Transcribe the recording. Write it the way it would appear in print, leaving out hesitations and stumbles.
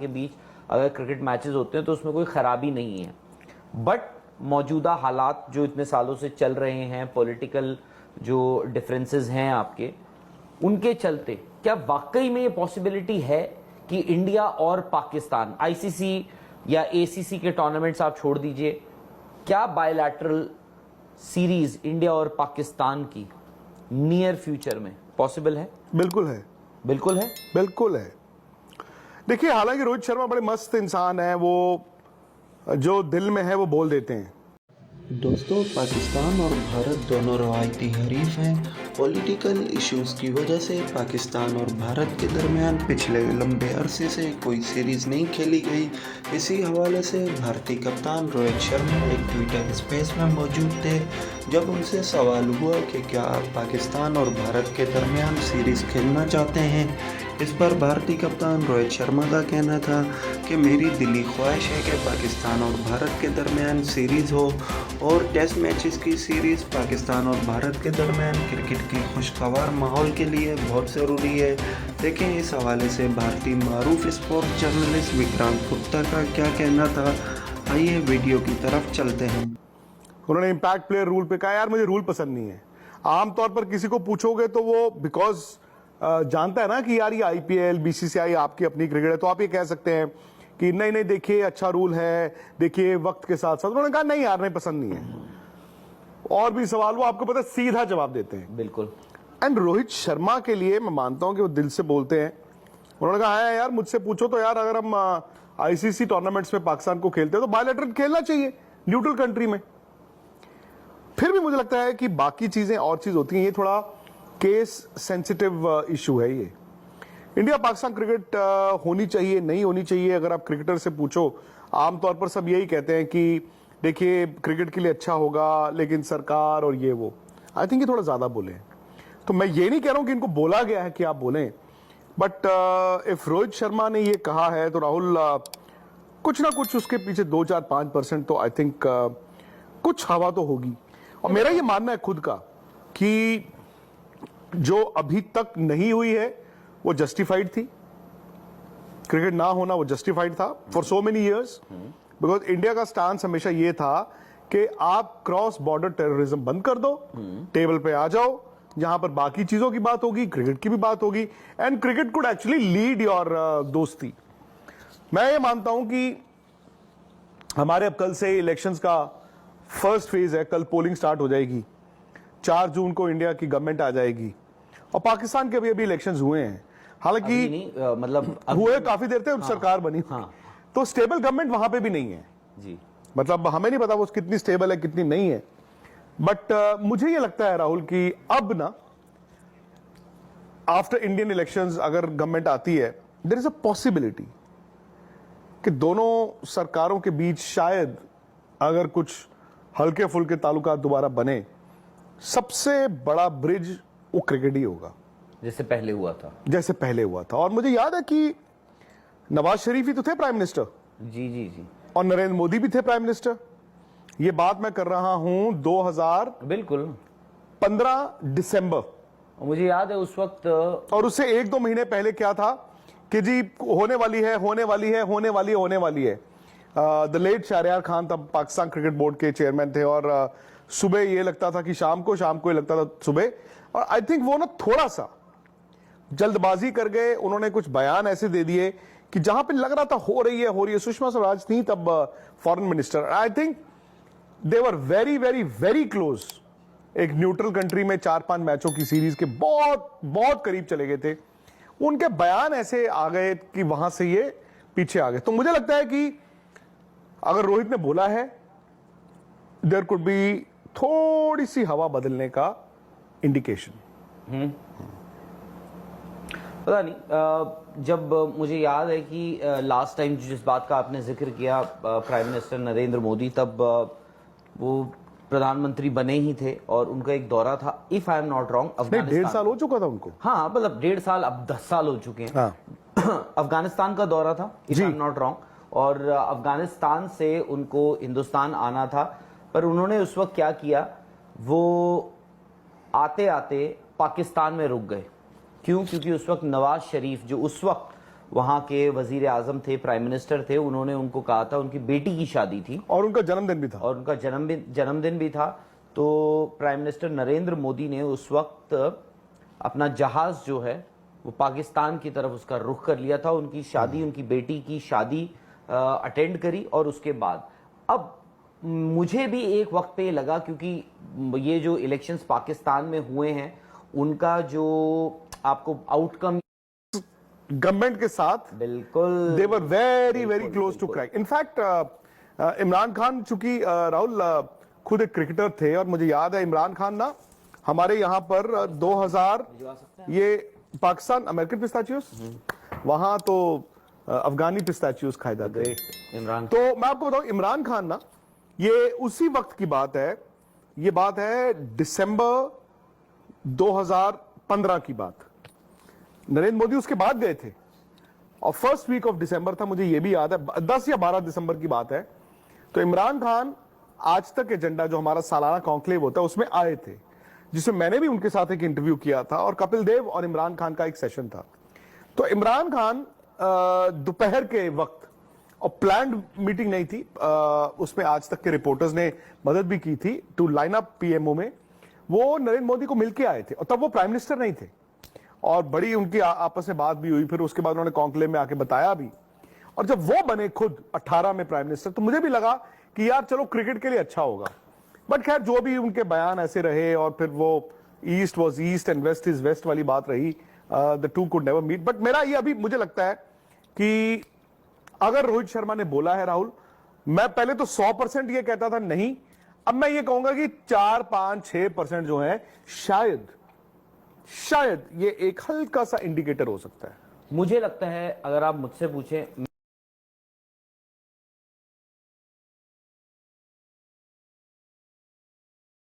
के बीच अगर cricket matches होते हैं तो उसमें कोई खराबी नहीं है, बट मौजूदा हालात जो इतने सालों से चल रहे हैं, पॉलिटिकल जो डिफरेंसेस हैं आपके, उनके चलते क्या वाकई में ये पॉसिबिलिटी है कि इंडिया और पाकिस्तान, आईसीसी या एसीसी के टूर्नामेंट्स आप छोड़ दीजिए, क्या बायलैटरल सीरीज इंडिया और पाकिस्तान की नियर फ्यूचर में पॉसिबल है? बिल्कुल है, बिल्कुल है, बिल्कुल है। देखिए, हालांकि रोहित शर्मा बड़े मस्त इंसान है, वो जो दिल में है वो बोल देते हैं। दोस्तों, पाकिस्तान और भारत दोनों रवायती हरीफ हैं। पॉलिटिकल इश्यूज़ की वजह से पाकिस्तान और भारत के दरमियान पिछले लंबे अरसे से कोई सीरीज़ नहीं खेली गई। इसी हवाले से भारतीय कप्तान रोहित शर्मा एक ट्विटर स्पेस में मौजूद थे, जब उनसे सवाल हुआ कि क्या आप पाकिस्तान और भारत के दरमियान सीरीज़ खेलना चाहते हैं। इस पर भारतीय कप्तान रोहित शर्मा का कहना था कि मेरी दिली ख्वाहिश है कि पाकिस्तान और भारत के दरमियान सीरीज़ हो, और टेस्ट मैचेस की सीरीज़ पाकिस्तान और भारत के दरमियान क्रिकेट की खुशगवार माहौल के लिए बहुत ज़रूरी है। देखें इस हवाले से भारतीय मारूफ स्पोर्ट्स जर्नलिस्ट विक्रांत गुप्ता का क्या कहना था। आइए वीडियो की तरफ चलते हैं। उन्होंने इम्पैक्ट प्लेयर रूल पे कहा, यार मुझे रूल पसंद नहीं है। आमतौर पर किसी को पूछोगे तो वो बिकॉज जानता है ना कि यार ये आईपीएल, बीसीसीआई आपकी अपनी क्रिकेट है, तो आप ये कह सकते हैं कि नहीं नहीं देखिए अच्छा रूल है, देखिए वक्त के साथ साथ। उन्होंने कहा नहीं यार, नहीं पसंद नहीं है। और भी सवाल वो आपको पता है सीधा जवाब देते हैं। बिल्कुल। एंड रोहित शर्मा के लिए मैं मानता हूं कि वो दिल से बोलते हैं। उन्होंने कहा है यार मुझसे पूछो तो यार, अगर हम आईसीसी टूर्नामेंट्स में पाकिस्तान को खेलते हैं तो बायलैटरल खेलना चाहिए न्यूट्रल कंट्री में। फिर भी मुझे लगता है कि बाकी चीजें और चीज होती हैं, ये थोड़ा केस सेंसिटिव इशू है। ये इंडिया पाकिस्तान क्रिकेट होनी चाहिए नहीं होनी चाहिए, अगर आप क्रिकेटर से पूछो आमतौर पर सब यही कहते हैं कि देखिए क्रिकेट के लिए अच्छा होगा, लेकिन सरकार और ये वो, आई थिंक ये थोड़ा ज्यादा बोले हैं। तो मैं ये नहीं कह रहा हूं कि इनको बोला गया है कि आप बोलें, बट इफ रोहित शर्मा ने ये कहा है तो राहुल कुछ ना कुछ उसके पीछे 2-4-5% तो आई थिंक कुछ हवा तो होगी। और मेरा ये मानना है खुद का कि जो अभी तक नहीं हुई है वो जस्टिफाइड थी। क्रिकेट ना होना वो जस्टिफाइड था for so many years, because India का स्टांस हमेशा ये था कि आप क्रॉस बॉर्डर टेररिज्म बंद कर दो, टेबल पे आ जाओ, जहां पर बाकी चीजों की बात होगी, क्रिकेट की भी बात होगी, and cricket could actually lead your दोस्ती। मैं ये मानता हूं कि हमारे अब कल से इलेक्शंस का फर्स्ट फेज है, कल पोलिंग स्टार्ट हो जाएगी, 4 जून को इंडिया की गवर्नमेंट आ जाएगी, और पाकिस्तान के अभी इलेक्शंस हुए हैं, हालांकि मतलब हुए काफी देर तक, सरकार बनी, तो स्टेबल गवर्नमेंट वहां पे भी नहीं है जी। मतलब हमें नहीं पता वो कितनी स्टेबल है कितनी नहीं है, बट मुझे ये लगता है राहुल कि अब ना आफ्टर इंडियन इलेक्शंस अगर गवर्नमेंट आती है, देयर इज अ पॉसिबिलिटी कि दोनों सरकारों के बीच शायद अगर कुछ हल्के फुल्के ताल्लुकात दोबारा बने, सबसे बड़ा ब्रिज वो क्रिकेट ही होगा, जैसे पहले हुआ था। और मुझे याद है कि नवाज शरीफ ही तो थे प्राइम मिनिस्टर, जी जी जी, और नरेंद्र मोदी भी थे प्राइम मिनिस्टर। ये बात मैं कर रहा हूं 2015 दिसंबर। मुझे याद है उस वक्त, और उससे 1-2 महीने पहले क्या था कि जी होने वाली है द लेट शहरयार खान तब पाकिस्तान क्रिकेट बोर्ड के चेयरमैन थे, और सुबह ये लगता था कि शाम को ये लगता था सुबह। और आई थिंक वो ना थोड़ा सा जल्दबाजी कर गए, उन्होंने कुछ बयान ऐसे दे दिए कि जहां पे लग रहा था हो रही है। सुषमा स्वराज थी तब foreign minister. I think they were very very very close, एक न्यूट्रल कंट्री में 4-5 मैचों की सीरीज के बहुत बहुत करीब चले गए थे। उनके बयान ऐसे आ गए कि वहां से ये पीछे आ गए। तो मुझे लगता है कि अगर रोहित ने बोला है, देयर कुड बी थोड़ी सी हवा बदलने का इंडिकेशन। पता नहीं, जब मुझे याद है कि लास्ट टाइम जिस बात का आपने जिक्र किया, प्राइम मिनिस्टर नरेंद्र मोदी तब वो प्रधानमंत्री बने ही थे, और उनका एक दौरा था, if I am not wrong, 1.5 साल हो चुका था उनको। हाँ मतलब 1.5 साल, अब 10 साल हो चुके हैं। हाँ। अफगानिस्तान का दौरा था, if I am not wrong, और अफगानिस्तान से उनको हिंदुस्तान आना था। पर उन्होंने उस वक्त क्या किया, वो आते आते पाकिस्तान में रुक गए। क्यों? क्योंकि उस वक्त नवाज शरीफ जो उस वक्त वहां के वजीर आजम थे, प्राइम मिनिस्टर थे, उन्होंने उनको कहा था, उनकी बेटी की शादी थी और उनका जन्मदिन भी था। और उनका जन्मदिन भी था। तो प्राइम मिनिस्टर नरेंद्र मोदी ने उस वक्त अपना जहाज जो है वो पाकिस्तान की तरफ उसका रुख कर लिया था, उनकी शादी, उनकी बेटी की शादी अटेंड करी। और उसके बाद अब मुझे भी एक वक्त पे लगा, क्योंकि ये जो इलेक्शंस पाकिस्तान में हुए हैं उनका जो आपको आउटकम गवर्नमेंट के साथ बिल्कुल they were very very close to crack. In fact Imran Khan, चूंकि राहुल खुद एक क्रिकेटर थे, और मुझे याद है इमरान खान ना हमारे यहाँ पर 2000 ये पाकिस्तान अमेरिकन पिस्ताचियोस, वहां तो अफगानी पिस्ताचियोस खाए जाते हैं। इमरान तो मैं आपको बताऊं, इमरान खान ना, ये उसी वक्त की बात है, ये बात है दिसंबर 2015 की बात। नरेंद्र मोदी उसके बाद गए थे और फर्स्ट वीक ऑफ दिसंबर था, मुझे ये भी याद है, 10 या 12 दिसंबर की बात है। तो इमरान खान आज तक एजेंडा, जो हमारा सालाना कॉन्क्लेव होता है, उसमें आए थे, जिसमें मैंने भी उनके साथ एक इंटरव्यू किया था, और कपिल देव और इमरान खान का एक सेशन था। तो इमरान खान दोपहर के वक्त, और प्लान्ड मीटिंग नहीं थी, उसमें आज तक के रिपोर्टर्स ने मदद भी की थी टू लाइन अप पीएमओ में, वो नरेंद्र मोदी को मिलके आए थे, और तब वो प्राइम मिनिस्टर नहीं थे, और बड़ी उनकी आपस में बात भी हुई। फिर उसके बाद उन्होंने कॉन्क्लेव में आके बताया भी, और जब वो बने खुद 18 में प्राइम मिनिस्टर, तो मुझे भी लगा कि यार चलो क्रिकेट के लिए अच्छा होगा। बट खैर, जो भी उनके बयान ऐसे रहे, और फिर वो east was east and west is west वाली बात रही, the two could never meet. But मेरा ये अभी मुझे लगता है कि अगर रोहित शर्मा ने बोला है, राहुल, मैं पहले तो 100% ये कहता था नहीं, अब मैं ये कहूंगा कि 4, 5, 6% जो है, शायद ये एक हल्का सा इंडिकेटर हो सकता है। मुझे लगता है, अगर आप मुझसे पूछें,